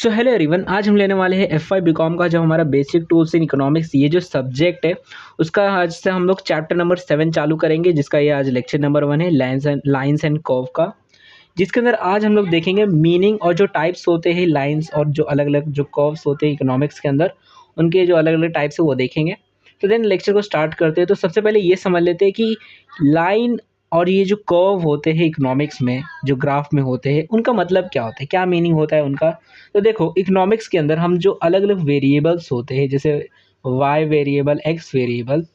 So hello everyone, आज हम लेने वाले हैं एफ वाई बी कॉम का जो हमारा बेसिक टूल्स इन इकोनॉमिक्स ये जो सब्जेक्ट है उसका आज से हम लोग चैप्टर नंबर 7 चालू करेंगे, जिसका ये आज लेक्चर नंबर 1 है लाइंस एंड कर्व का। जिसके अंदर आज हम लोग देखेंगे मीनिंग और जो टाइप्स होते हैं लाइंस और जो अलग अलग जो कर्व्स होते हैं इकोनॉमिक्स के अंदर, उनके जो अलग अलग टाइप्स है वो देखेंगे। तो देन लेक्चर को स्टार्ट करते हैं। तो सबसे पहले ये समझ लेते हैं कि लाइन और ये जो कर्व होते हैं इकोनॉमिक्स में, जो ग्राफ में होते हैं, उनका मतलब क्या होता है, क्या मीनिंग होता है उनका। तो देखो, इकोनॉमिक्स के अंदर हम जो अलग अलग वेरिएबल्स होते हैं, जैसे वाई वेरिएबल, एक्स वेरिएबल,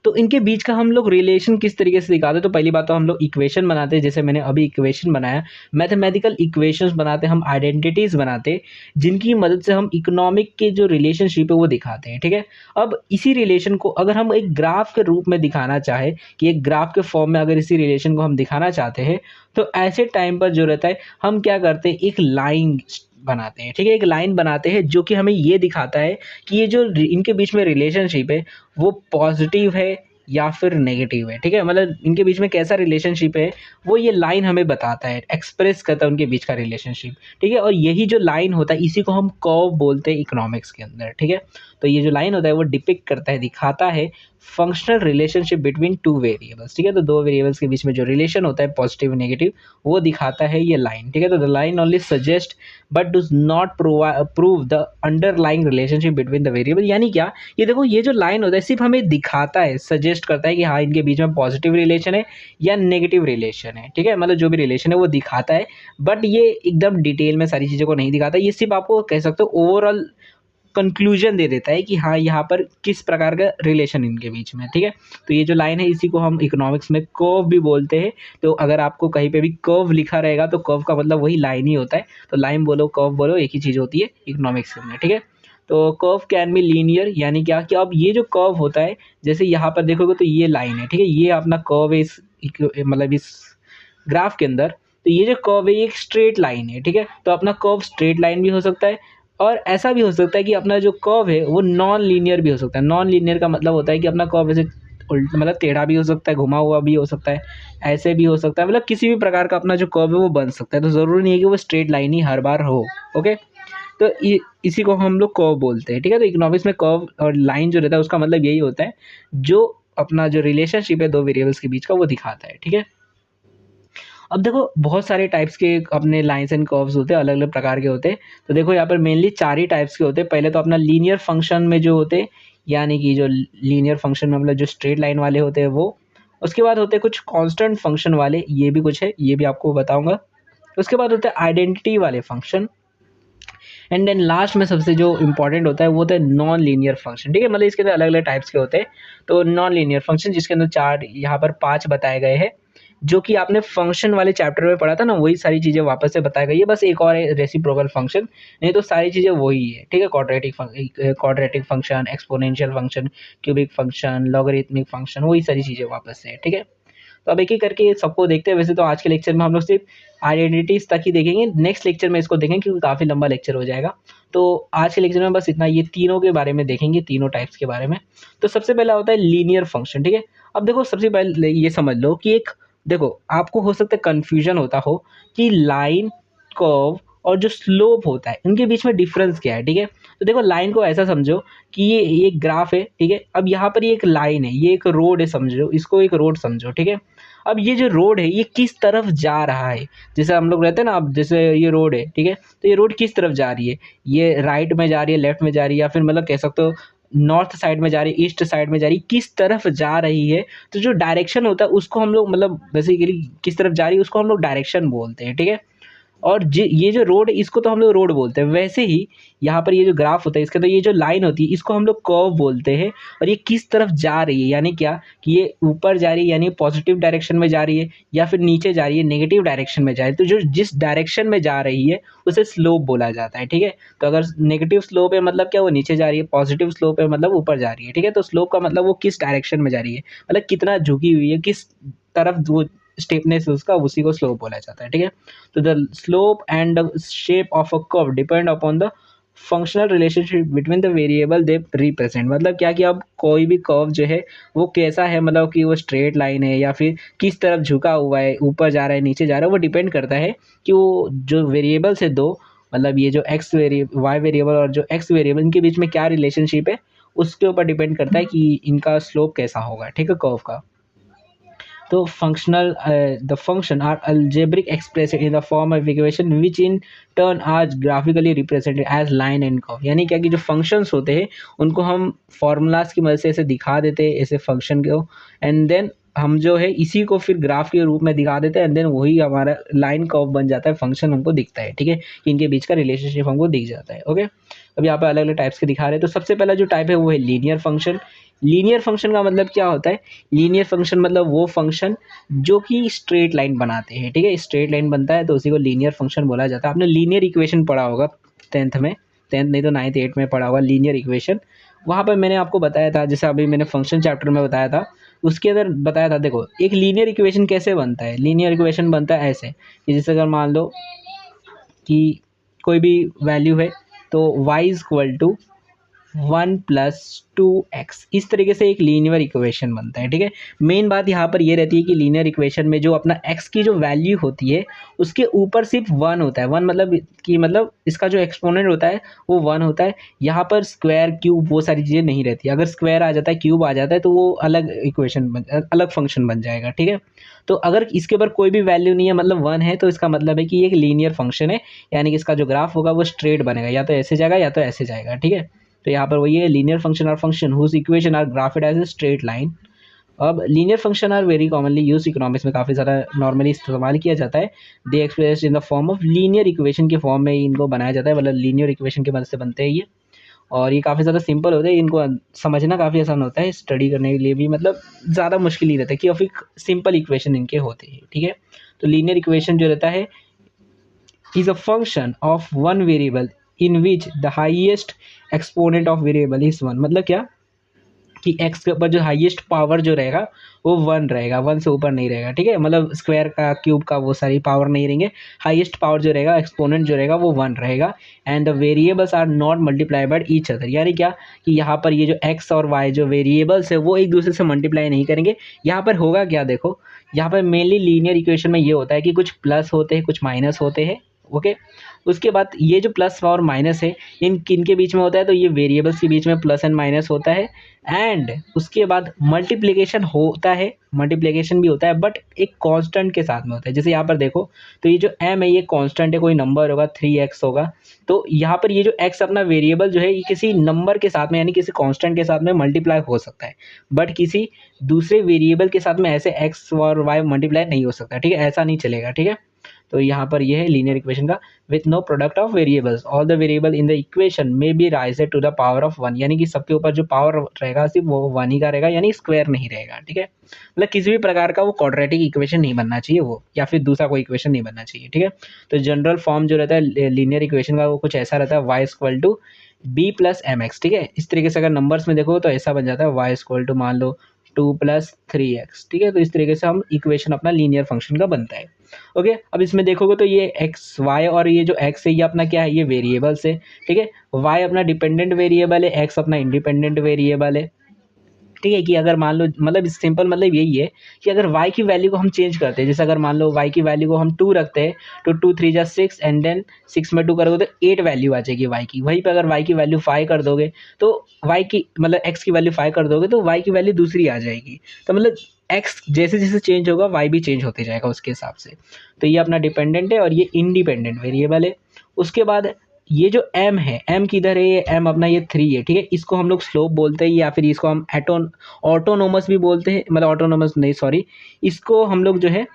तो इनके बीच का हम लोग रिलेशन किस तरीके से दिखाते हैं। तो पहली बात तो हम लोग इक्वेशन बनाते हैं, जैसे मैंने अभी इक्वेशन बनाया, मैथमेटिकल इक्वेशंस बनाते हैं, हम आइडेंटिटीज बनाते हैं, जिनकी मदद से हम इकोनॉमिक के जो रिलेशनशिप है वो दिखाते हैं। ठीक है, अब इसी रिलेशन को अगर हम एक ग्राफ के रूप में दिखाना चाहे, कि एक ग्राफ के फॉर्म में अगर इसी रिलेशन को हम दिखाना चाहते हैं, तो ऐसे टाइम पर जो रहता है हम क्या करते हैं, एक लाइन बनाते हैं। ठीक है, एक लाइन बनाते हैं जो कि हमें ये दिखाता है कि ये जो इनके बीच में रिलेशनशिप है वो पॉजिटिव है या फिर नेगेटिव है। ठीक है, मतलब इनके बीच में कैसा रिलेशनशिप है वो ये लाइन हमें बताता है, एक्सप्रेस करता है उनके बीच का रिलेशनशिप। ठीक है, और यही जो लाइन होता है इसी को हम कर्व बोलते हैं इकोनॉमिक्स के अंदर। ठीक है, तो ये जो लाइन होता है वो डिपिक्ट करता है, दिखाता है functional relationship between two variables. ठीक है, तो दो वेरिएबल्स के बीच में जो रिलेशन होता है पॉजिटिव नेगेटिव, वो दिखाता है ये लाइन। ठीक है, तो the line only suggest but does not prove the underlying relationship between the variable. यानी क्या, ये देखो, ये जो लाइन होता है सिर्फ हमें दिखाता है, सजेस्ट करता है कि हाँ इनके बीच में पॉजिटिव रिलेशन है या नेगेटिव रिलेशन है। ठीक है, मतलब जो भी रिलेशन है वो दिखाता है, बट ये एकदम डिटेल में सारी चीज़ों को नहीं दिखाता। ये सिर्फ आपको कह सकते हो ओवरऑल कंक्लूजन दे देता है कि हाँ यहाँ पर किस प्रकार का रिलेशन इनके बीच में। ठीक है, तो ये जो लाइन है इसी को हम इकोनॉमिक्स में कर्व भी बोलते हैं। तो अगर आपको कहीं पे भी कर्व लिखा रहेगा तो कर्व का मतलब वही लाइन ही होता है। तो लाइन बोलो कर्व बोलो एक ही चीज़ होती है इकोनॉमिक्स के अंदर। ठीक है, तो कर्व कैन बी लीनियर, यानी क्या कि अब ये जो कर्व होता है, जैसे यहाँ पर देखोगे तो ये लाइन है। ठीक है, ये अपना कर्व है मतलब इस ग्राफ के अंदर। तो ये जो कर्व है ये एक स्ट्रेट लाइन है। ठीक है, तो अपना कर्व स्ट्रेट लाइन भी हो सकता है, और ऐसा भी हो सकता है कि अपना जो कर्व है वो नॉन लीनियर भी हो सकता है। नॉन लीनियर का मतलब होता है कि अपना कर्व ऐसे उल्ट मतलब टेढ़ा भी हो सकता है, घुमा हुआ भी हो सकता है, ऐसे भी हो सकता है, मतलब किसी भी प्रकार का अपना जो कर्व है वो बन सकता है। तो ज़रूरी नहीं है कि वो स्ट्रेट लाइन ही हर बार हो। ओके, तो इसी को हम लोग कर्व बोलते हैं। ठीक है, तो इकोनॉमिक्स में कर्व और लाइन जो रहता है उसका मतलब यही होता है, जो अपना जो रिलेशनशिप है दो वेरिएबल्स के बीच का वो दिखाता है। ठीक है, अब देखो बहुत सारे टाइप्स के अपने लाइंस एंड कर्व्स होते हैं, अलग अलग प्रकार के होते हैं। तो देखो यहाँ पर मेनली 4 ही टाइप्स के होते हैं। पहले तो अपना लीनियर फंक्शन में जो होते हैं, यानी कि जो लीनियर फंक्शन में मतलब जो स्ट्रेट लाइन वाले होते हैं वो। उसके बाद होते हैं कुछ कांस्टेंट फंक्शन वाले, ये भी कुछ है, ये भी आपको बताऊंगा। उसके बाद होते हैं आइडेंटिटी वाले फंक्शन, एंड देन लास्ट में सबसे जो इंपॉर्टेंट होता है वो होता है नॉन लीनियर फंक्शन। ठीक है, मतलब इसके अंदर अलग अलग टाइप्स के होते हैं। तो नॉन लीनियर फंक्शन, जिसके अंदर 4 यहाँ पर 5 बताए गए हैं, जो कि आपने फंक्शन वाले चैप्टर में पढ़ा था ना, वही सारी चीज़ें वापस से बताई गई है। बस एक और है रेसिप्रोकल फंक्शन, नहीं तो सारी चीज़ें वही है। ठीक है, quadratic function, exponential function, cubic function, logarithmic function, वही सारी चीज़ें वापस से है। ठीक है, तो अब एक एक करके सबको देखते हैं। वैसे तो आज के लेक्चर में हम लोग सिर्फ आइडेंटिटीज तक ही देखेंगे, नेक्स्ट लेक्चर में इसको देखेंगे क्योंकि काफ़ी लंबा लेक्चर हो जाएगा। तो आज के लेक्चर में बस इतना, ये तीनों के बारे में देखेंगे, तीनों टाइप्स के बारे में। तो सबसे पहला होता है लीनियर फंक्शन। ठीक है, अब देखो सबसे पहले ये समझ लो कि एक, देखो आपको हो सकता है कन्फ्यूजन होता हो कि लाइन, कर्व और जो स्लोप होता है उनके बीच में डिफरेंस क्या है। ठीक है, तो देखो लाइन को ऐसा समझो कि ये एक ग्राफ है। ठीक है, अब यहाँ पर ये एक लाइन है, ये एक रोड है, समझो इसको एक रोड समझो। ठीक है, अब ये जो रोड है ये किस तरफ जा रहा है, जैसे हम लोग रहते हैं ना, अब जैसे ये रोड है। ठीक है, तो ये रोड किस तरफ जा रही है, ये राइट में जा रही है, लेफ्ट में जा रही है, या फिर मतलब कह सकते हो नॉर्थ साइड में जा रही है, ईस्ट साइड में जा रही है, किस तरफ जा रही है। तो जो डायरेक्शन होता है उसको हम लोग, मतलब बेसिकली किस तरफ जा रही है उसको हम लोग डायरेक्शन बोलते हैं। ठीक है, और ये जो रोड है इसको तो हम लोग रोड बोलते हैं। वैसे ही यहाँ पर ये जो ग्राफ होता है इसके, तो ये जो लाइन होती है इसको हम लोग कर्व बोलते हैं। और ये किस तरफ जा रही है, यानी क्या कि ये ऊपर जा रही है यानी पॉजिटिव डायरेक्शन में जा रही है, या फिर नीचे जा रही है नेगेटिव डायरेक्शन में जा रही है। तो जो जिस डायरेक्शन में जा रही है उसे स्लोप बोला जाता है। ठीक है, तो अगर नेगेटिव स्लोप है मतलब क्या, वो नीचे जा रही है, पॉजिटिव स्लोप है मतलब ऊपर जा रही है। ठीक है, तो स्लोप का मतलब वो किस डायरेक्शन में जा रही है, मतलब कितना झुकी हुई है, किस तरफ वो स्टेपनेस उसका, उसी को स्लोप बोला जाता है। ठीक है, तो the slope and the shape of a curve depend upon the functional relationship between the variable they represent. मतलब क्या कि अब कोई भी कर्व जो है वो कैसा है, मतलब कि वो स्ट्रेट लाइन है या फिर किस तरफ झुका हुआ है, ऊपर जा रहा है नीचे जा रहा है, वो डिपेंड करता है कि वो जो वेरिएबल्स है दो, मतलब ये जो वाई वेरिएबल और जो एक्स वेरिएबल इनके बीच में क्या रिलेशनशिप है उसके ऊपर डिपेंड करता है कि इनका स्लोप कैसा होगा, ठीक है, कर्व का। तो functional the function are algebraic expressed in the form of equation which in turn are graphically represented as line and curve. यानी क्या कि जो फंक्शंस होते हैं उनको हम फॉर्मूलाज की मदद से ऐसे दिखा देते हैं, ऐसे फंक्शन को, एंड देन हम जो है इसी को फिर ग्राफ के रूप में दिखा देते हैं, एंड देन वही हमारा लाइन कर्व बन जाता है, फंक्शन हमको दिखता है, ठीक है, कि इनके बीच का रिलेशनशिप हमको दिख जाता है। ओके, अब यहाँ पे अलग अलग टाइप्स के दिखा रहे हैं। तो सबसे पहला जो टाइप है वो है लीनियर फंक्शन। लीनियर फंक्शन का मतलब क्या होता है? लीनियर फंक्शन मतलब वो फंक्शन जो कि स्ट्रेट लाइन बनाते हैं, ठीक है, स्ट्रेट लाइन बनता है तो उसी को लीनियर फंक्शन बोला जाता है। आपने लीनियर इक्वेशन पढ़ा होगा 10th में, 10th नहीं तो 9th 8th में पढ़ा होगा लीनियर इक्वेशन। वहाँ पर मैंने आपको बताया था, जैसे अभी मैंने फंक्शन चैप्टर में बताया था, उसके अंदर बताया था, देखो एक लीनियर इक्वेशन कैसे बनता है। लीनियर इक्वेशन बनता है ऐसे कि जैसे अगर मान लो कि कोई भी वैल्यू है तो y is equal to 1+2x, इस तरीके से एक लीनियर इक्वेशन बनता है, ठीक है। मेन बात यहाँ पर ये रहती है कि लीनियर इक्वेशन में जो अपना x की जो वैल्यू होती है उसके ऊपर सिर्फ 1 होता है। 1 मतलब कि मतलब इसका जो एक्सपोनेंट होता है वो 1 होता है। यहाँ पर स्क्वायर क्यूब वो सारी चीज़ें नहीं रहती। अगर स्क्वायर आ जाता है, क्यूब आ जाता है, तो वो अलग इक्वेशन अलग फंक्शन बन जाएगा, ठीक है। तो अगर इसके ऊपर कोई भी वैल्यू नहीं है, मतलब 1 है, तो इसका मतलब है कि ये एक लीनियर फंक्शन है, यानी कि इसका जो ग्राफ होगा वो स्ट्रेट बनेगा, या तो ऐसे जाएगा या तो ऐसे जाएगा, ठीक है। तो यहाँ पर वही है, linear function are function whose equation are graphed as a straight line. अब linear function are very commonly use, economics में काफ़ी ज़्यादा नॉर्मली इस्तेमाल किया जाता है। They express in the form of linear equation के फॉर्म में इनको बनाया जाता है, मतलब लीनियर इक्वेशन की मदद से बनते हैं ये। और ये काफ़ी ज़्यादा सिंपल होते हैं, इनको समझना काफ़ी आसान होता है, स्टडी करने के लिए भी मतलब ज़्यादा मुश्किल नहीं रहता है, कि ऑफ एक सिंपल इक्वेशन इनके होते हैं, ठीक है। तो लीनियर इक्वेशन जो रहता है is a function of one variable in which the highest exponent of variable is 1। मतलब क्या कि x के ऊपर जो हाईएस्ट पावर जो रहेगा वो 1 रहेगा, 1 से ऊपर नहीं रहेगा, ठीक है। मतलब स्क्वायर का, क्यूब का वो सारी पावर नहीं रहेंगे, हाईएस्ट पावर जो रहेगा, एक्सपोनेंट जो रहेगा वो 1 रहेगा। And the variables are not multiply by each other. यानी क्या कि यहाँ पर ये जो x और y जो वेरिएबल्स है वो एक दूसरे से मल्टीप्लाई नहीं करेंगे। यहाँ पर होगा क्या, देखो यहाँ पर मेनली लीनियर इक्वेशन में ये होता है कि कुछ प्लस होते हैं, कुछ माइनस होते हैं, ओके। उसके बाद ये जो प्लस और माइनस है इन किन के बीच में होता है, तो ये वेरिएबल्स के बीच में प्लस एंड माइनस होता है। एंड उसके बाद मल्टीप्लिकेशन होता है, मल्टीप्लिकेशन भी होता है, बट एक कांस्टेंट के साथ में होता है। जैसे यहाँ पर देखो तो ये जो m है ये कांस्टेंट है, कोई नंबर होगा, 3x होगा। तो यहाँ पर ये जो x अपना वेरिएबल जो है ये किसी नंबर के साथ में, यानी किसी कांस्टेंट के साथ में मल्टीप्लाई हो सकता है, बट किसी दूसरे वेरिएबल के साथ में ऐसे x और y मल्टीप्लाई नहीं हो सकता, ठीक है, ऐसा नहीं चलेगा, ठीक है। तो यहाँ पर ये है लीनियर इक्वेशन का, with no product of variables all the variable in the equation may be raised to the power of 1। यानी कि सबके ऊपर जो पावर रहेगा सिर्फ वो 1 ही का रहेगा, यानी स्क्वायर नहीं रहेगा, ठीक है। मतलब किसी भी प्रकार का वो क्वाड्रेटिक इक्वेशन नहीं बनना चाहिए वो, या फिर दूसरा कोई इक्वेशन नहीं बनना चाहिए, ठीक है। तो जनरल फॉर्म जो रहता है लीनियर इक्वेशन का वो कुछ ऐसा रहता है, y equal to b plus m x, ठीक है। इस तरीके से अगर नंबर्स में देखो तो ऐसा बन जाता है, y इक्वल टू मान लो 2+3x, ठीक है। तो इस तरीके से हम इक्वेशन अपना लीनियर फंक्शन का बनता है, ओके। अब इसमें देखोगे तो ये एक्स वाई और ये जो एक्स है ये अपना क्या है, ये वेरिएबल्स है, ठीक है। वाई अपना डिपेंडेंट वेरिएबल है, एक्स अपना इंडिपेंडेंट वेरिएबल है, ठीक है। कि अगर मान लो मतलब सिंपल मतलब यही है कि अगर y की वैल्यू को हम चेंज करते हैं, जैसे अगर मान लो y की वैल्यू को हम 2 रखते हैं तो 2 3 जा 6 एंड देन 6 में 2 करोगे तो 8 वैल्यू आ जाएगी y की। वहीं पे अगर y की वैल्यू 5 कर दोगे तो y की मतलब x की वैल्यू 5 कर दोगे तो y की वैल्यू दूसरी आ जाएगी। तो मतलब x जैसे जैसे चेंज होगा y भी चेंज होते जाएगा उसके हिसाब से। तो ये अपना डिपेंडेंट है और ये इंडिपेंडेंट वेरिएबल है। उसके बाद ये जो m है, m किधर है, ये m अपना ये 3 है, ठीक है। इसको हम लोग स्लोप बोलते हैं, या फिर इसको हम ऑटोनोमस भी बोलते हैं, मतलब ऑटोनोमस नहीं सॉरी, इसको हम लोग जो है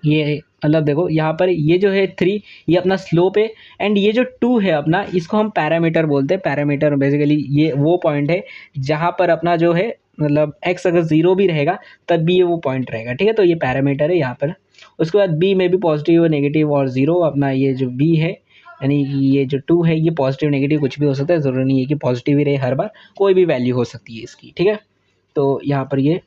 ये मतलब देखो यहाँ पर ये जो है 3 ये अपना स्लोप है, एंड ये जो 2 है अपना इसको हम पैरामीटर बोलते हैं। पैरामीटर बेसिकली ये वो पॉइंट है जहाँ पर अपना जो है मतलब x अगर 0 भी रहेगा तब भी ये वो पॉइंट रहेगा, ठीक है। तो ये पैरामीटर है यहाँ पर। उसके बाद b में भी पॉजिटिव नेगेटिव और 0 अपना ये जो b है, यानी कि ये जो 2 है ये पॉजिटिव नेगेटिव कुछ भी हो सकता है, ज़रूरी नहीं है कि पॉजिटिव ही रहे हर बार, कोई भी वैल्यू हो सकती है इसकी, ठीक है। तो यहाँ पर ये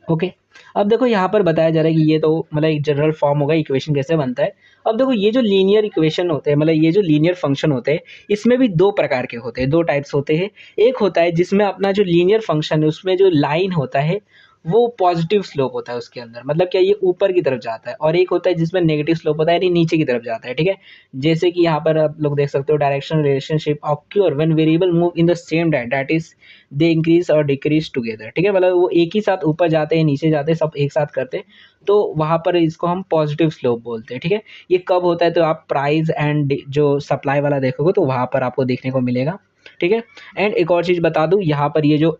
ओके। अब देखो यहाँ पर बताया जा रहा है कि ये तो मतलब एक जनरल फॉर्म होगा इक्वेशन कैसे बनता है। अब देखो ये जो लीनियर इक्वेशन होते हैं, मतलब ये जो लीनियर फंक्शन होते हैं, इसमें भी 2 प्रकार के होते हैं, 2 टाइप्स होते हैं। एक होता है जिसमें अपना जो लीनियर फंक्शन है उसमें जो लाइन होता है वो पॉजिटिव स्लोप होता है उसके अंदर, मतलब क्या ये ऊपर की तरफ जाता है, और एक होता है जिसमें नेगेटिव स्लोप होता है यानी नीचे की तरफ जाता है, ठीक है। जैसे कि यहाँ पर आप लोग देख सकते हो direction relationship occur when variable move in the same direction, that is they increase और डिक्रीज टुगेदर, ठीक है। मतलब वो एक ही साथ ऊपर जाते हैं नीचे जाते हैं सब एक साथ करते हैं, तो वहाँ पर इसको हम पॉजिटिव स्लोप बोलते हैं, ठीक है। ये कब होता है, तो आप प्राइस एंड जो सप्लाई वाला देखोगे तो वहाँ पर आपको देखने को मिलेगा, ठीक है। एंड एक और चीज़ बता दूँ, यहाँ पर ये जो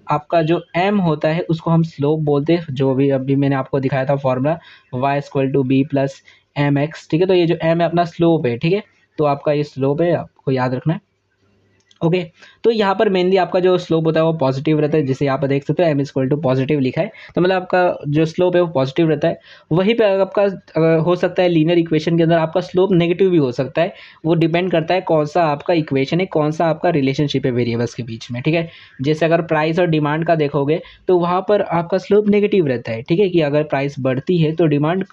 आपका जो m होता है उसको हम स्लोप बोलते हैं, जो भी अभी मैंने आपको दिखाया था फॉर्मूला y=b+mx, ठीक है। तो ये जो m है अपना स्लोप है, ठीक है। तो आपका ये स्लोप है, आपको याद रखना है, ओके। तो यहाँ पर मेनली आपका जो स्लोप होता है वो पॉजिटिव रहता है, जिसे यहाँ पर देख सकते हो m पॉजिटिव लिखा है, तो मतलब आपका जो स्लोप है वो पॉजिटिव रहता है। वहीं पे आपका हो सकता है लीनियर इक्वेशन के अंदर आपका स्लोप नेगेटिव भी हो सकता है, वो डिपेंड करता है कौन सा आपका इक्वेशन है, कौन सा आपका रिलेशनशिप है वेरिएबल्स के बीच में, ठीक है। जैसे अगर प्राइस और डिमांड का देखोगे तो वहाँ पर आपका स्लोप नेगेटिव रहता है, ठीक है, कि अगर प्राइस बढ़ती है तो डिमांड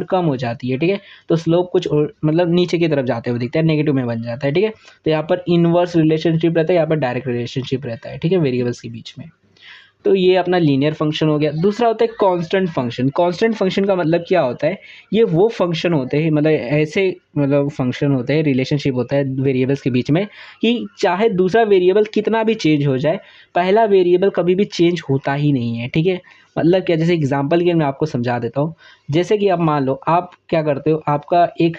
कम हो जाती है, ठीक है। तो स्लोप कुछ मतलब नीचे की तरफ जाते हुए दिखता है, नेगेटिव में बन जाता है, ठीक है। तो यहाँ पर इनवर्स रिलेशनशिप रहता है, यहाँ पर डायरेक्ट रिलेशनशिप रहता है, ठीक है, वेरिएबल्स के बीच में। तो ये अपना लीनियर फंक्शन हो गया। दूसरा होता है कांस्टेंट फंक्शन। कांस्टेंट फंक्शन का मतलब क्या होता है, ये वो फंक्शन होते हैं, मतलब ऐसे मतलब फंक्शन होते हैं, रिलेशनशिप होता है वेरिएबल्स के बीच में कि चाहे दूसरा वेरिएबल कितना भी चेंज हो जाए, पहला वेरिएबल कभी भी चेंज होता ही नहीं है, ठीक है। मतलब क्या, जैसे एग्जाम्पल के मैं आपको समझा देता हूँ। जैसे कि आप मान लो आप क्या करते हो, आपका एक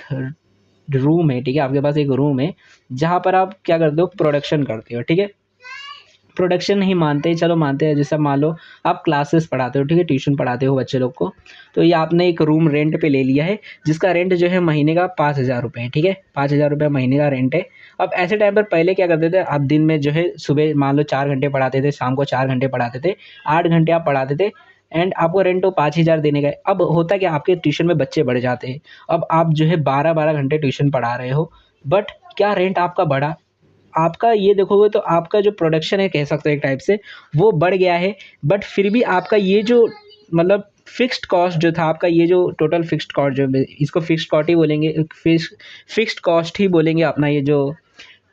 रूम है, ठीक है, आपके पास एक रूम है जहाँ पर आप क्या करते हो, प्रोडक्शन करते हो, ठीक है। प्रोडक्शन नहीं मानते, चलो मानते हैं, जैसा मान लो आप क्लासेस पढ़ाते हो, ठीक है, ट्यूशन पढ़ाते हो बच्चे लोग को। तो ये आपने एक रूम रेंट पे ले लिया है, जिसका रेंट जो है महीने का 5,000 रुपये है, ठीक है, 5,000 रुपये महीने का रेंट है। अब ऐसे टाइम पर पहले क्या करते थे आप, दिन में जो है सुबह मान लो 4 घंटे पढ़ाते थे, शाम को 4 घंटे पढ़ाते थे, 8 घंटे आप पढ़ाते थे, एंड आपको रेंट तो 5,000 देने का है। अब होता है कि आपके ट्यूशन में बच्चे बढ़ जाते हैं, अब आप जो है 12-12 घंटे ट्यूशन पढ़ा रहे हो, बट क्या रेंट आपका बढ़ा, आपका ये देखोगे तो आपका जो प्रोडक्शन है कह सकते हो एक टाइप से वो बढ़ गया है, बट फिर भी आपका ये जो मतलब फिक्स्ड कॉस्ट जो था आपका, ये जो टोटल फिक्स्ड कॉस्ट जो इसको फिक्स्ड कॉस्ट ही बोलेंगे, फिक्स्ड कॉस्ट ही बोलेंगे अपना, ये जो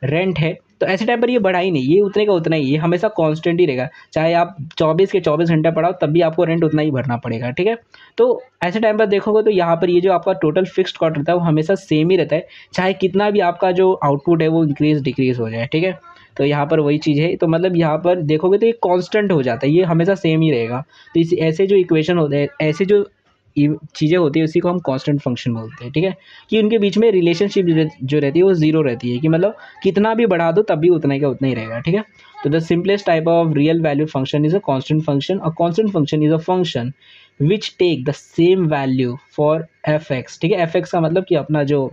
रेंट है, तो ऐसे टाइम पर ये बढ़ा ही नहीं, ये उतने का उतना ही, ये हमेशा कांस्टेंट ही रहेगा। चाहे आप 24 के 24 घंटे पढ़ाओ तब भी आपको रेंट उतना ही भरना पड़ेगा, ठीक है। तो ऐसे टाइम पर देखोगे तो यहाँ पर ये जो आपका टोटल फिक्स्ड कॉस्ट रहता है वो हमेशा सेम ही रहता है, चाहे कितना भी आपका जो आउटपुट है वो इंक्रीज डिक्रीज हो जाए, ठीक है। तो यहाँ पर वही चीज़ है, तो मतलब यहाँ पर देखोगे तो ये कांस्टेंट हो जाता है, ये हमेशा सेम ही रहेगा। तो इस ऐसे जो इक्वेशन होते हैं, ऐसे जो चीज़ें होती है उसी को हम कांस्टेंट फंक्शन बोलते हैं, ठीक है। कि उनके बीच में रिलेशनशिप जो रहती है वो जीरो रहती है, कि मतलब कितना भी बढ़ा दो तब भी उतना ही का उतना ही रहेगा, ठीक है। तो the simplest type of real value function is a constant function. A constant function is a function which take the same value for f x, ठीक है। एफ एक्स का मतलब कि अपना जो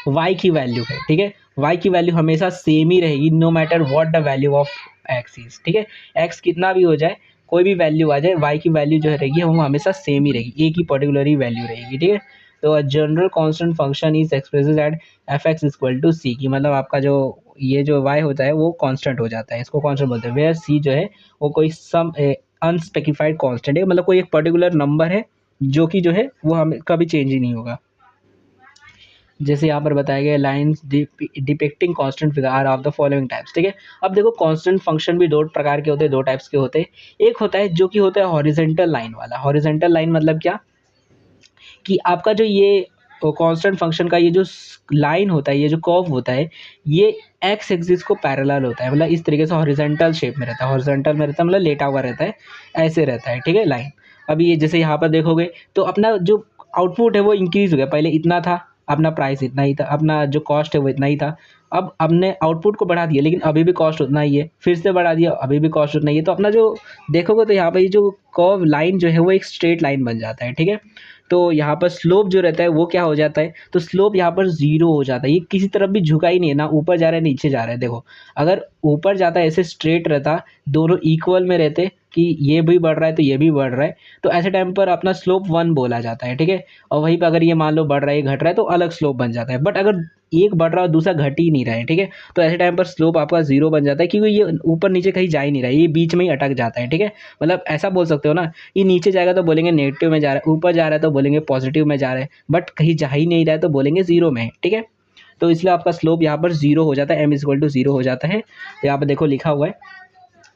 y की वैल्यू है, ठीक है, y की वैल्यू हमेशा सेम ही रहेगी, no matter what the value of x is, ठीक है। x कितना भी हो जाए, कोई भी वैल्यू आ जाए, y की वैल्यू जो रहेगी वो हमेशा सेम ही रहेगी, एक ही पर्टिकुलर ही वैल्यू रहेगी, ठीक है। तो general constant function is expresses at f x equal to c, की मतलब आपका जो ये जो y होता है वो कांस्टेंट हो जाता है, इसको कांस्टेंट बोलते हैं, वेयर c जो है वो कोई सम अनस्पेसिफाइड कांस्टेंट है, मतलब कोई एक पर्टिकुलर नंबर है जो कि जो है वो हमें कभी चेंज ही नहीं होगा। जैसे यहाँ पर बताया गया lines depicting constant figure are of the following types, ठीक है। अब देखो कांस्टेंट फंक्शन भी दो प्रकार के होते हैं, दो टाइप्स के होते हैं। एक होता है जो कि होता है हॉरिजेंटल लाइन वाला। हॉरिजेंटल लाइन मतलब क्या, कि आपका जो ये कांस्टेंट फंक्शन का ये जो लाइन होता है, ये जो कर्व होता है, ये एक्स एक्सिस को पैरेलल होता है, मतलब इस तरीके से हॉरिजेंटल शेप में रहता है, हॉरिजेंटल में रहता है मतलब लेटा हुआ रहता है, ऐसे रहता है, ठीक है, लाइन। अभी ये जैसे यहाँ पर देखोगे तो अपना जो आउटपुट है वो इंक्रीज हो गया, पहले इतना था, अपना प्राइस इतना ही था, अपना जो कॉस्ट है वो इतना ही था, अब हमने आउटपुट को बढ़ा दिया लेकिन अभी भी कॉस्ट उतना ही है, फिर से बढ़ा दिया अभी भी कॉस्ट उतना ही है। तो अपना जो देखोगे तो यहाँ पर ये जो कर्व लाइन जो है वो एक स्ट्रेट लाइन बन जाता है, ठीक है। तो यहाँ पर स्लोप जो रहता है वो क्या हो जाता है, तो स्लोप यहाँ पर जीरो हो जाता है, ये किसी तरफ भी झुका ही नहीं है, ना ऊपर जा रहा है नीचे जा रहा है। देखो अगर ऊपर जाता है ऐसे स्ट्रेट रहता, दोनों इक्वल में रहते कि ये भी बढ़ रहा है तो ये भी बढ़ रहा है, तो ऐसे टाइम पर अपना स्लोप 1 बोला जाता है, ठीक है। और वहीं पर अगर ये मान लो बढ़ रहा है घट रहा है तो अलग स्लोप बन जाता है, बट अगर एक बढ़ रहा है और दूसरा घट ही नहीं रहा है, ठीक है, तो ऐसे टाइम पर स्लोप आपका 0 बन जाता है, क्योंकि ये ऊपर नीचे कहीं जा ही नहीं रहा है, ये बीच में ही अटक जाता है, ठीक है। मतलब ऐसा बोल सकते हो ना, ये नीचे जाएगा तो बोलेंगे नेगेटिव में जा रहा है, ऊपर जा रहा है तो बोलेंगे पॉजिटिव में जा रहा है, बट कहीं जा ही नहीं रहा है तो बोलेंगे 0 में है, ठीक है। तो इसलिए आपका स्लोप यहाँ पर 0 हो जाता है, m इक्वल टू 0 हो जाता है। तो यहाँ पर देखो लिखा हुआ है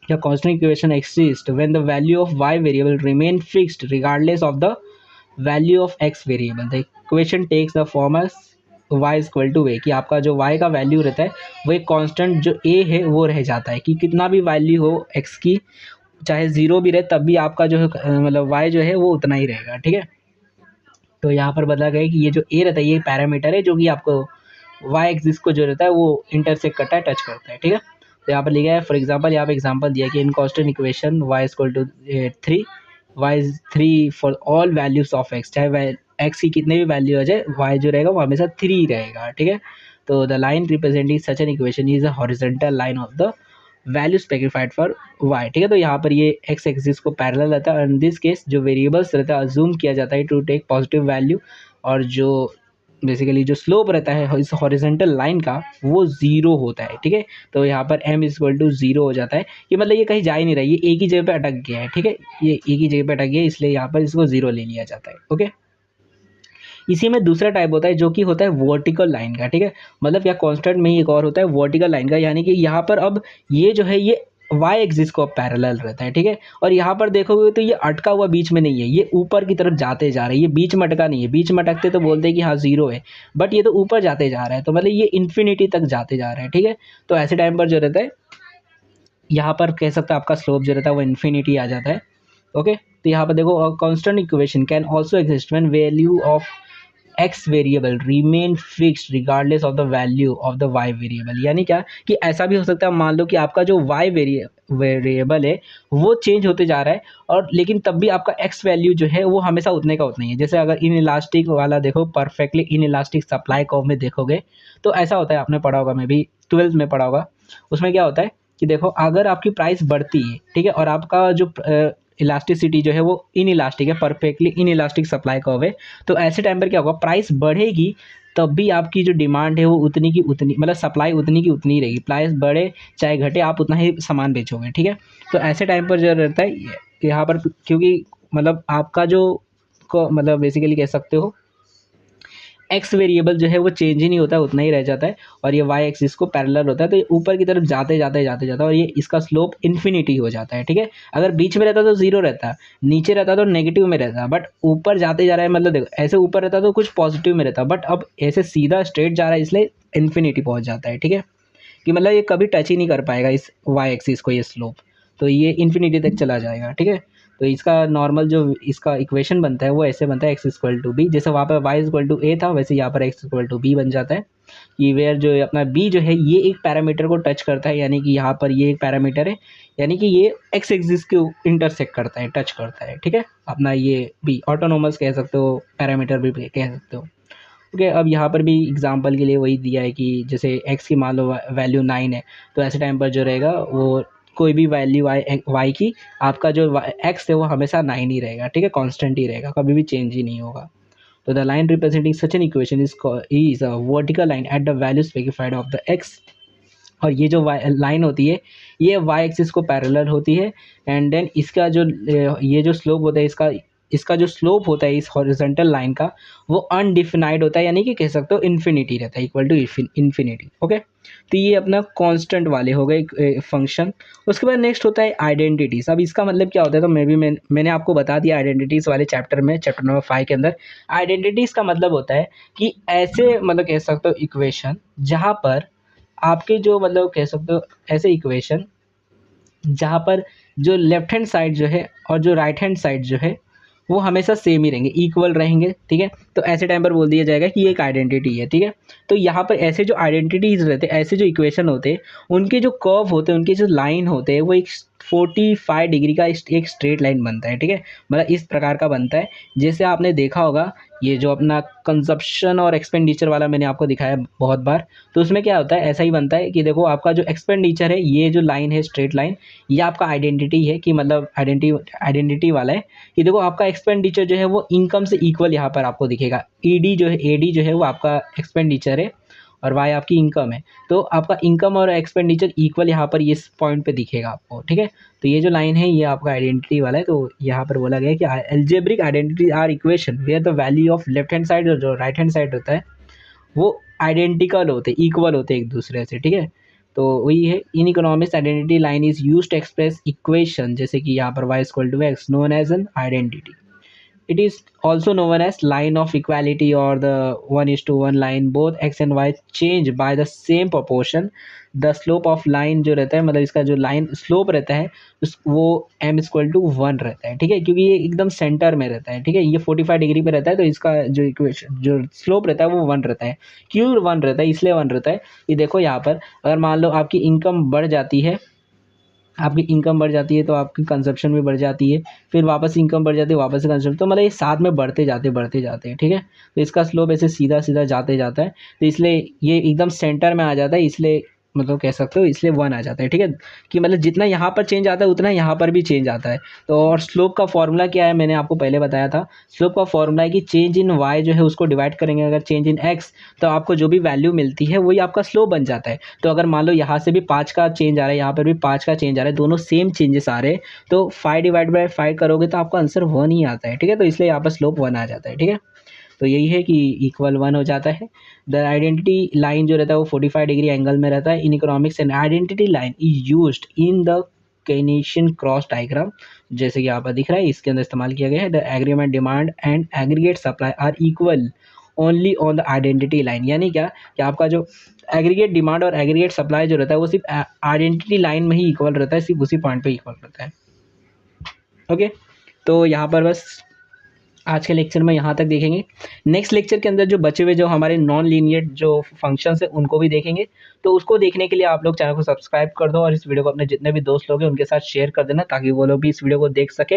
The constant equation exists when the value of y variable remain fixed regardless of the value of x variable. The equation takes the form as y is equal to a, कि आपका जो y का value रहता है वो एक constant जो a है वो रह जाता है, कि कितना भी वैल्यू हो x की, चाहे जीरो भी रहे तब भी आपका जो है मतलब y जो है वो उतना ही रहेगा, ठीक है। तो यहाँ पर बदला गया कि ये जो a रहता है ये पैरामीटर है जो कि आपको y एक्सिस को जो रहता है वो इंटरसेक्ट करता है, टच करता है, ठीक है। तो यहाँ पर लिखा है फॉर एग्जांपल, यहाँ पे एग्जांपल दिया कि in constant equation y equal to 3, y is 3 for all values of x, चाहे x की कितने भी वैल्यू आ जाए y जो रहेगा वो हमेशा 3 रहेगा, ठीक है। तो the line representing such an equation is a horizontal line of the value specified for y, ठीक है। तो यहाँ पर ये x एक्सिस को पैरेलल रहता है, और इन दिस केस जो वेरिएबल्स रहता है अज्यूम किया जाता है टू टेक पॉजिटिव वैल्यू, और जो बेसिकली जो स्लोप रहता है इस हॉरिजॉन्टल लाइन का वो जीरो होता है, ठीक है। तो यहाँ पर m is equal to zero हो जाता है, कि मतलब ये कहीं जा ही नहीं रहा, ये एक ही जगह पे अटक गया है, ठीक है, ये एक ही जगह पे अटक गया है, इसलिए यहाँ पर इसको जीरो ले लिया जाता है, ओके। इसी में दूसरा टाइप होता है जो कि होता है वर्टिकल लाइन का, ठीक है। मतलब या कांस्टेंट में ही एक और होता है वर्टिकल लाइन का, यानी कि यहाँ पर अब ये जो है ये वाई एक्सिस को पैरेलल रहता है, ठीक है। और यहाँ पर देखोगे तो ये अटका हुआ बीच में नहीं है, ये ऊपर की तरफ जाते जा रहा है, ये बीच में अटका नहीं है, बीच में अटकते तो बोलते हैं कि हाँ जीरो है, बट ये तो ऊपर जाते जा रहा है, तो मतलब ये इन्फिनिटी तक जाते जा रहा है, ठीक है। तो ऐसे टाइम पर जो रहता है यहाँ पर कह सकते हैं आपका स्लोप जो रहता है वो इन्फिनिटी आ जाता है, ओके। तो यहाँ पर देखो constant equation can also exist when value of x variable remain fixed regardless of the value of the y variable, यानी क्या कि ऐसा भी हो सकता है, मान लो कि आपका जो y वेरिएबल है वो चेंज होते जा रहा है, और लेकिन तब भी आपका x वैल्यू जो है वो हमेशा उतने का उतना ही है। जैसे अगर इन इलास्टिक वाला देखो, perfectly in elastic supply curve में देखोगे तो ऐसा होता है, आपने पढ़ा होगा, मैं भी 12th में पढ़ा होगा। उसमें क्या होता है कि देखो अगर आपकी प्राइस बढ़ती है, ठीक है, और आपका जो इलास्टिसिटी जो है वो इन इलास्टिक है, perfectly in elastic supply curve है, तो ऐसे टाइम पर क्या होगा, प्राइस बढ़ेगी तब भी आपकी जो डिमांड है वो उतनी की उतनी, मतलब सप्लाई उतनी की उतनी रहेगी, प्राइस बढ़े चाहे घटे आप उतना ही सामान बेचोगे, ठीक है। तो ऐसे टाइम पर जो रहता है यहाँ पर, क्योंकि मतलब आपका जो मतलब बेसिकली कह सकते हो एक्स वेरिएबल जो है वो चेंज ही नहीं होता है, उतना ही रह जाता है, और ये वाई एक्सिस को पैरेलल होता है, तो ये ऊपर की तरफ जाते जाते जाते जाता है, और ये इसका स्लोप इन्फिनिटी हो जाता है, ठीक है। अगर बीच में रहता तो जीरो रहता, नीचे रहता तो नेगेटिव में रहता, बट ऊपर जाते जा रहा है, मतलब देखो ऐसे ऊपर रहता तो कुछ पॉजिटिव में रहता, बट अब ऐसे सीधा स्ट्रेट जा रहा है इसलिए इन्फिनिटी पहुंच जाता है, ठीक है, कि मतलब ये कभी टच ही नहीं कर पाएगा इस वाई एक्सिस को, ये स्लोप, तो ये इन्फिनिटी तक चला जाएगा, ठीक है। तो इसका नॉर्मल जो इसका इक्वेशन बनता है वो ऐसे बनता है एक्स इक्वल टू बी, जैसे वहाँ पर वाई इक्वल टू ए था वैसे यहाँ पर एक्स इक्वल टू बी बन जाता है, कि वेयर जो अपना बी जो है ये एक पैरामीटर को टच करता है, यानी कि यहाँ पर ये एक पैरामीटर है, यानी कि ये एक्स एक्सिस को इंटरसेक्ट करता है, टच करता है, ठीक है। अपना ये बी ऑटोनोमस कह सकते हो, पैरामीटर भी कह सकते हो, ओके। अब यहाँ पर भी एग्जांपल के लिए वही दिया है कि जैसे x की मान लो वैल्यू 9 है, तो ऐसे टाइम पर जो रहेगा वो कोई भी वैल्यू y की, आपका जो x है वो हमेशा 9 ही रहेगा, ठीक है, कांस्टेंट ही रहेगा, कभी भी चेंज ही नहीं होगा। तो the line representing such an equation is a vertical line at the value specified of the x, और ये जो लाइन होती है ये y एक्सिस को पैरेलल होती है, एंड देन इसका जो ये जो स्लोप होता है इसका इसका जो स्लोप होता है इस हॉरिजॉन्टल लाइन का वो अनडिफाइंड होता है, यानी कि कह सकते हो इन्फिनिटी रहता है, इक्वल टू इन्फिनिटी, ओके। तो ये अपना कांस्टेंट वाले हो गए फंक्शन। उसके बाद नेक्स्ट होता है आइडेंटिटीज। अब इसका मतलब क्या होता है, तो मैंने आपको बता दिया आइडेंटिटीज वाले चैप्टर में, चैप्टर नंबर 5 के अंदर। आइडेंटिटीज का मतलब होता है कि ऐसे मतलब कह सकते हो इक्वेशन जहाँ पर आपके जो मतलब कह सकते हो ऐसे इक्वेशन जहाँ पर जो लेफ्ट हैंड साइड जो है और जो राइट हैंड साइड जो है वो हमेशा सेम ही रहेंगे, इक्वल रहेंगे, ठीक है। तो ऐसे टाइम पर बोल दिया जाएगा कि ये एक आइडेंटिटी है, ठीक है। तो यहाँ पर ऐसे जो आइडेंटिटीज रहते हैं, ऐसे जो इक्वेशन होते हैं, उनके जो कर्व होते हैं, उनके जो लाइन होते हैं, वो एक 45 डिग्री का एक स्ट्रेट लाइन बनता है, ठीक है। मतलब इस प्रकार का बनता है, जैसे आपने देखा होगा ये जो अपना कंजप्शन और एक्सपेंडिचर वाला मैंने आपको दिखाया बहुत बार, तो उसमें क्या होता है, ऐसा ही बनता है कि देखो आपका जो एक्सपेंडिचर है, ये जो लाइन है स्ट्रेट लाइन, ये आपका आइडेंटिटी है, कि मतलब आइडेंटिटी वाला है, कि देखो आपका एक्सपेंडिचर जो है वो इनकम से इक्वल यहाँ पर आपको दिखेगा, ईडी जो है एडी जो है वो आपका एक्सपेंडिचर है और वाई आपकी इनकम है, तो आपका इनकम और एक्सपेंडिचर इक्वल यहाँ पर इस पॉइंट पे दिखेगा आपको, ठीक है। तो ये जो लाइन है ये आपका आइडेंटिटी वाला है। तो यहाँ पर बोला गया है कि algebraic identity are equation where the value of left hand side और जो राइट हैंड साइड होता है वो आइडेंटिकल होते, इक्वल होते एक दूसरे से, ठीक है। तो वही है, in economics identity line is use to express equation, जैसे कि यहाँ पर y equal to x known as an identity. It is also known as line of equality or the 1:1 line. Both x and y change by the same proportion. The slope of line जो रहता है, मतलब इसका जो line slope रहता है वो m equal to 1 रहता है, ठीक है, क्योंकि ये एकदम सेंटर में रहता है, ठीक है, ये 45 डिग्री पे रहता है, तो इसका जो इक्वेशन जो स्लोप रहता है वो 1 रहता है. क्यों 1 रहता है, इसलिए 1 रहता है. ये देखो यहाँ पर, अगर मान लो आपकी इनकम बढ़ जाती है, आपकी इनकम बढ़ जाती है तो आपकी कंजप्शन भी बढ़ जाती है, फिर वापस इनकम बढ़ जाती है, वापस से कंजप्शन, तो मतलब ये साथ में बढ़ते जाते हैं, ठीक है. तो इसका स्लोप ऐसे सीधा सीधा जाते जाता है, तो इसलिए ये एकदम सेंटर में आ जाता है, इसलिए मतलब कह सकते हो इसलिए 1 आ जाता है, ठीक है, कि मतलब जितना यहाँ पर चेंज आता है उतना यहाँ पर भी चेंज आता है. तो और स्लोप का फॉर्मूला क्या है, मैंने आपको पहले बताया था. स्लोप का फॉर्मूला है कि चेंज इन वाई जो है उसको डिवाइड करेंगे अगर चेंज इन एक्स, तो आपको जो भी वैल्यू मिलती है वही आपका स्लोप बन जाता है. तो अगर मान लो यहाँ से भी 5 का चेंज आ रहा है, यहाँ पर भी 5 का चेंज आ रहा है, दोनों सेम चेंजेस आ रहे हैं, तो 5 डिवाइड बाई 5 करोगे तो आपका आंसर 1 ही आता है, ठीक है. तो इसलिए यहाँ पर स्लोप 1 आ जाता है, ठीक है. तो यही है कि इक्वल 1 हो जाता है. द आइडेंटिटी लाइन जो रहता है वो 45 डिग्री एंगल में रहता है. In economics and identity line is used in the Keynesian cross diagram, जैसे कि यहाँ पर दिख रहा है, इसके अंदर इस्तेमाल किया गया है. The agreement demand and aggregate supply are equal only on the identity line. यानी क्या कि आपका जो एग्रीगेट डिमांड और एग्रीगेट सप्लाई जो रहता है वो सिर्फ आइडेंटिटी लाइन में ही इक्वल रहता है, सिर्फ उसी पॉइंट पे इक्वल रहता है. ओके, तो यहाँ पर बस आज के लेक्चर में यहाँ तक देखेंगे. नेक्स्ट लेक्चर के अंदर जो बचे हुए जो हमारे नॉन लीनियर जो फंक्शंस है उनको भी देखेंगे. तो उसको देखने के लिए आप लोग चैनल को सब्सक्राइब कर दो और इस वीडियो को अपने जितने भी दोस्त लोग हैं उनके साथ शेयर कर देना, ताकि वो लोग भी इस वीडियो को देख सके.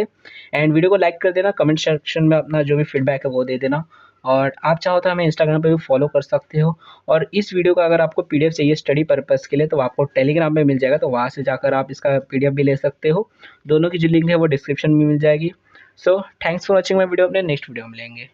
एंड वीडियो को लाइक कर देना, कमेंट सेक्शन में अपना जो भी फीडबैक है वो दे देना. और आप चाहो तो हमें इंस्टाग्राम पे भी फॉलो कर सकते हो. और इस वीडियो का अगर आपको पीडीएफ चाहिए स्टडी पर्पज़ के लिए तो आपको टेलीग्राम में मिल जाएगा, तो वहाँ से जाकर आप इसका पीडीएफ भी ले सकते हो. दोनों की जो लिंक है वो डिस्क्रिप्शन में मिल जाएगी. So thanks for watching my video. अपने नेक्स्ट वीडियो में मिलेंगे.